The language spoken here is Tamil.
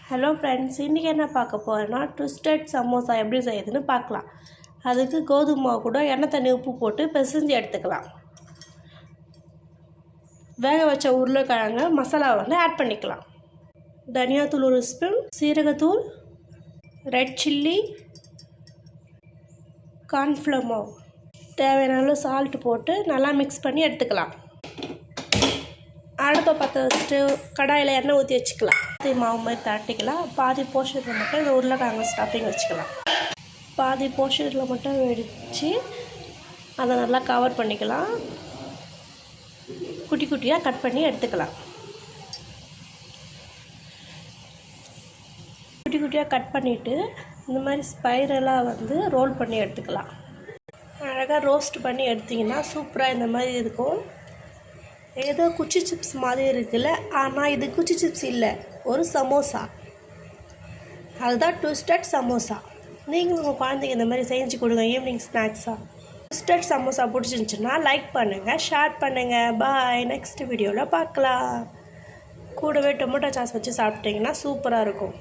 ஹலோ ஃப்ரெண்ட்ஸ், இன்றைக்கி என்ன பார்க்க போகிறேன்னா ட்விஸ்டட் சமோசா எப்படி செய்யுதுன்னு பார்க்கலாம். அதுக்கு கோதுமை மாவு கூட எண்ணெய் தண்ணி உப்பு போட்டு பிசைஞ்சு எடுத்துக்கலாம். வேக வச்ச உருளைக்கிழங்கு மசாலா ஆட் பண்ணிக்கலாம். தனியாத்தூள் 1 ஸ்பூன், சீரகத்தூள், ரெட் சில்லி, கார்ன்ஃப்ளவர் மாவு, தேவையான அளவு சால்ட் போட்டு நல்லா மிக்ஸ் பண்ணி எடுத்துக்கலாம். அடுப்பை பற்ற வச்சுட்டு கடாயில் எண்ணெய் ஊற்றி வச்சுக்கலாம். மாவு மாதிரி தட்டிக்கலாம். பாதி போர்ஷனில் மட்டும் இந்த உருளைக்கிழங்கு ஸ்டஃபிங் வச்சுக்கலாம். பாதி போர்ஷனில் மட்டும் வெடித்து அதை நல்லா கவர் பண்ணிக்கலாம். குட்டி குட்டியாக கட் பண்ணி எடுத்துக்கலாம். குட்டி குட்டியாக கட் பண்ணிவிட்டு இந்த மாதிரி ஸ்பைரலாக ரோல் பண்ணி எடுத்துக்கலாம். அழகாக ரோஸ்ட் பண்ணி எடுத்திங்கன்னா சூப்பராக இந்த மாதிரி இருக்கும். ஏதோ குச்சி சிப்ஸ் மாதிரி இருக்குல்ல, ஆனால் இது குச்சி சிப்ஸ் இல்லை, ஒரு சமோசா. அதுதான் ட்விஸ்டட் சமோசா. நீங்கள் உங்கள் குழந்தைங்க இந்த மாதிரி செஞ்சு கொடுங்க ஈவினிங் ஸ்நாக்ஸாக. ட்விஸ்டட் சமோசா பிடிச்சிருந்துச்சுன்னா லைக் பண்ணுங்கள், ஷேர் பண்ணுங்கள். பாய். நெக்ஸ்ட் வீடியோவில் பார்க்கலாம். கூடவே டொமேட்டோ சாஸ் வச்சு சாப்பிட்டிங்கன்னா சூப்பராக இருக்கும்.